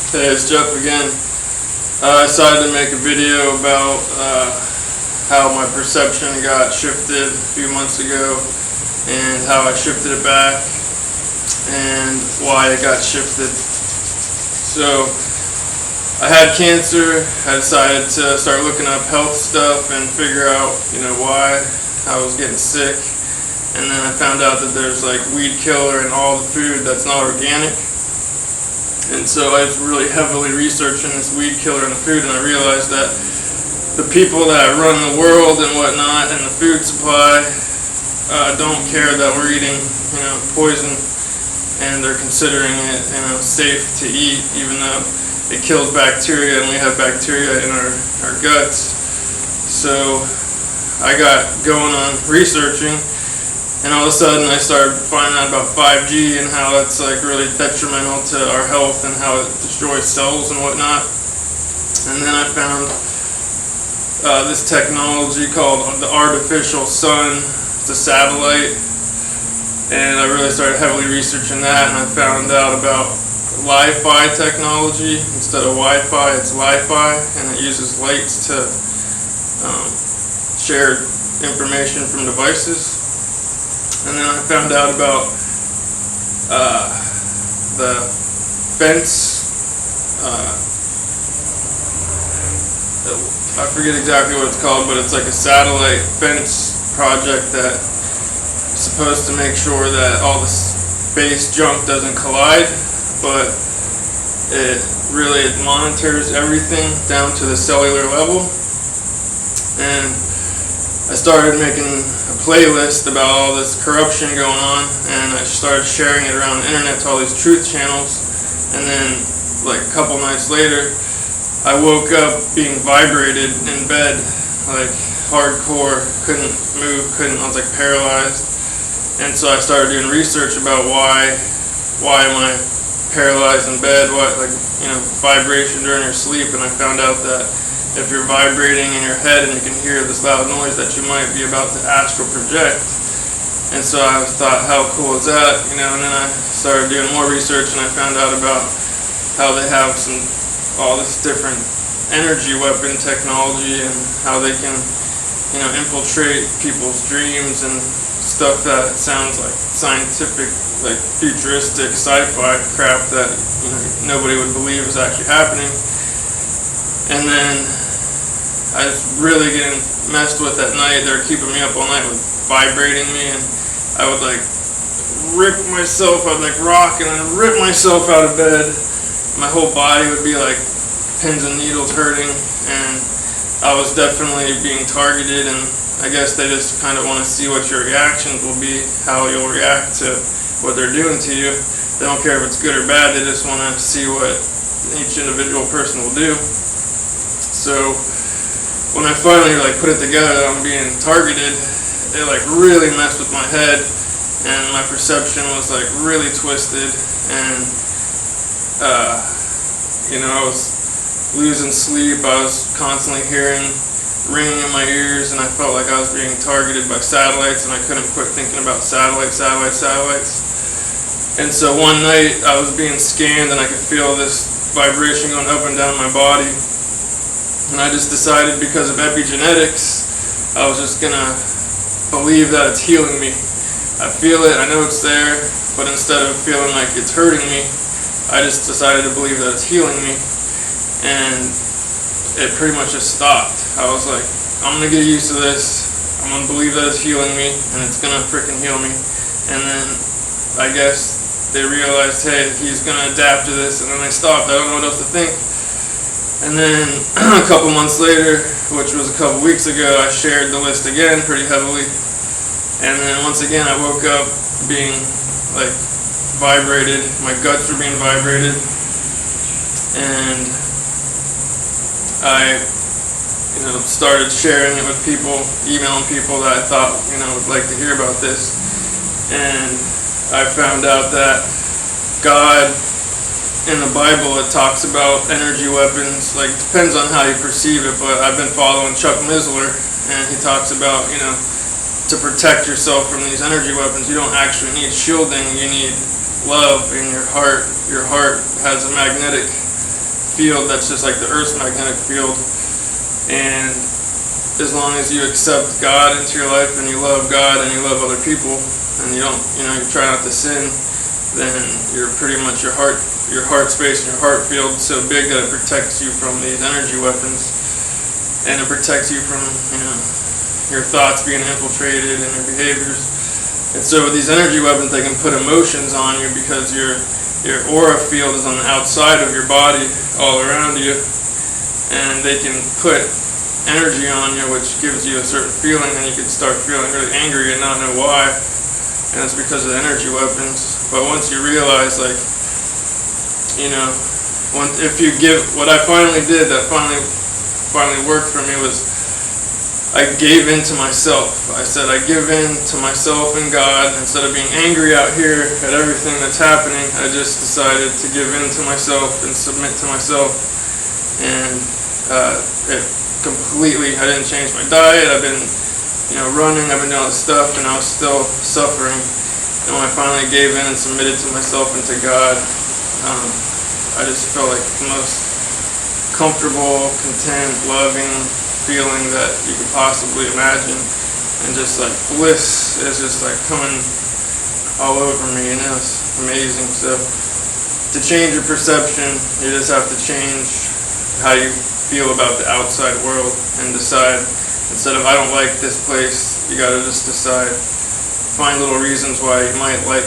Hey, it's Jeff again. I decided to make a video about how my perception got shifted a few months ago and how I shifted it back and why it got shifted. So I had cancer. I decided to start looking up health stuff and figure out, why I was getting sick. And then I found out that there's like weed killer in all the food that's not organic. And so I was really heavily researching this weed killer in the food, and I realized that the people that run the world and whatnot and the food supply don't care that we're eating, poison, and they're considering it, safe to eat, even though it kills bacteria, and we have bacteria in our guts. So I got going on researching. And all of a sudden I started finding out about 5G and how it's like really detrimental to our health and how it destroys cells and whatnot. And then I found this technology called the artificial sun. It's a satellite. And I really started heavily researching that, and I found out about Li-Fi technology. Instead of Wi-Fi, it's Li-Fi, and it uses lights to share information from devices. And then I found out about the fence. I forget exactly what it's called, but it's like a satellite fence project that's supposed to make sure that all the space junk doesn't collide, but it monitors everything down to the cellular level. And I started making a playlist about all this corruption going on, and I started sharing it around the internet to all these truth channels. And then like a couple nights later I woke up being vibrated in bed, like hardcore, couldn't move, I was like paralyzed. And so I started doing research about why am I paralyzed in bed, vibration during your sleep. And I found out that if you're vibrating in your head and you can hear this loud noise, that you might be about to astral project. And so I thought, how cool is that? And then I started doing more research, and I found out about how they have all this different energy weapon technology, and how they can, infiltrate people's dreams and stuff that sounds like scientific, like futuristic sci-fi crap that nobody would believe is actually happening. And then I was really getting messed with at night. They were keeping me up all night with vibrating me, and I would rip myself, I'd rock and then rip myself out of bed. My whole body would be like pins and needles hurting, and I was definitely being targeted. And I guess they just kind of want to see what your reactions will be, how you'll react to what they're doing to you. They don't care if it's good or bad, they just want to see what each individual person will do. So when I finally put it together that I'm being targeted, it really messed with my head, and my perception was really twisted, and I was losing sleep. I was constantly hearing ringing in my ears, and I felt like I was being targeted by satellites, and I couldn't quit thinking about satellites. And so one night I was being scanned, and I could feel this vibration going up and down my body. And I just decided, because of epigenetics, I was just gonna believe that it's healing me. I feel it, I know it's there, but instead of feeling like it's hurting me, I just decided to believe that it's healing me. And it pretty much just stopped. I was like, I'm gonna get used to this, I'm gonna believe that it's healing me, and it's gonna freaking heal me. And then I guess they realized, hey, he's gonna adapt to this, and then they stopped. I don't know what else to think. And then a couple months later, which was a couple weeks ago, I shared the list again pretty heavily. And then once again I woke up being vibrated, my guts were being vibrated. And I started sharing it with people, emailing people that I thought would like to hear about this. And I found out that God, in the Bible, it talks about energy weapons. Depends on how you perceive it, but I've been following Chuck Missler, and he talks about, to protect yourself from these energy weapons, you don't actually need shielding, you need love in your heart. Your heart has a magnetic field that's just like the Earth's magnetic field. And as long as you accept God into your life and you love God and you love other people and you don't, you try not to sin, then you're pretty much your heart space and your heart field is so big that it protects you from these energy weapons, and it protects you from, your thoughts being infiltrated and your behaviors. And so with these energy weapons, they can put emotions on you because your aura field is on the outside of your body, all around you, and they can put energy on you, which gives you a certain feeling, and you can start feeling really angry and not know why, and it's because of the energy weapons. But once you realize, like, if you give, what I finally did that finally worked for me was I gave in to myself. I said, I give in to myself and God. Instead of being angry out here at everything that's happening, I just decided to give in to myself and submit to myself. And it completely, I didn't change my diet. I've been, running, I've been doing all this stuff, and I was still suffering. And when I finally gave in and submitted to myself and to God, I just felt like the most comfortable, content, loving feeling that you could possibly imagine, and just like bliss is just like coming all over me, it's amazing. So to change your perception, you just have to change how you feel about the outside world and decide, instead of I don't like this place, you gotta just decide, find little reasons why you might like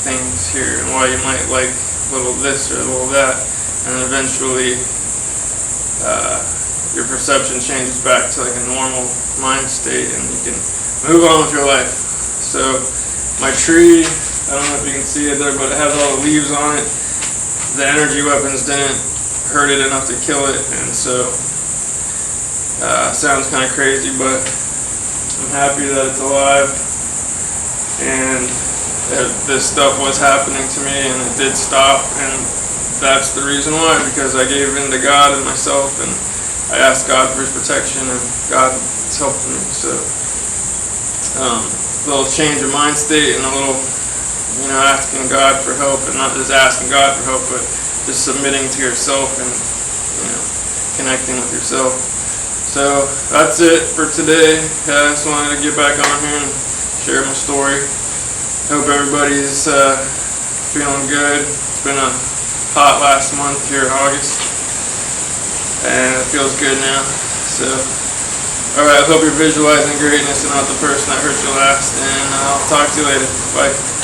things here and why you might like little this or little that, and eventually your perception changes back to like a normal mind state, and you can move on with your life. So my tree, I don't know if you can see it there, but it has all the leaves on it. The energy weapons didn't hurt it enough to kill it, and so sounds kind of crazy, but I'm happy that it's alive, and this stuff was happening to me, and it did stop, and that's the reason why, because I gave in to God and myself, and I asked God for His protection, and God has helped me. So a little change of mind state, and a little, asking God for help, and not just asking God for help, but just submitting to yourself and, connecting with yourself. So that's it for today. I just wanted to get back on here and share my story. Hope everybody's feeling good. It's been a hot last month here in August, and it feels good now. So, alright, I hope you're visualizing greatness and not the person that hurt you last, and I'll talk to you later. Bye.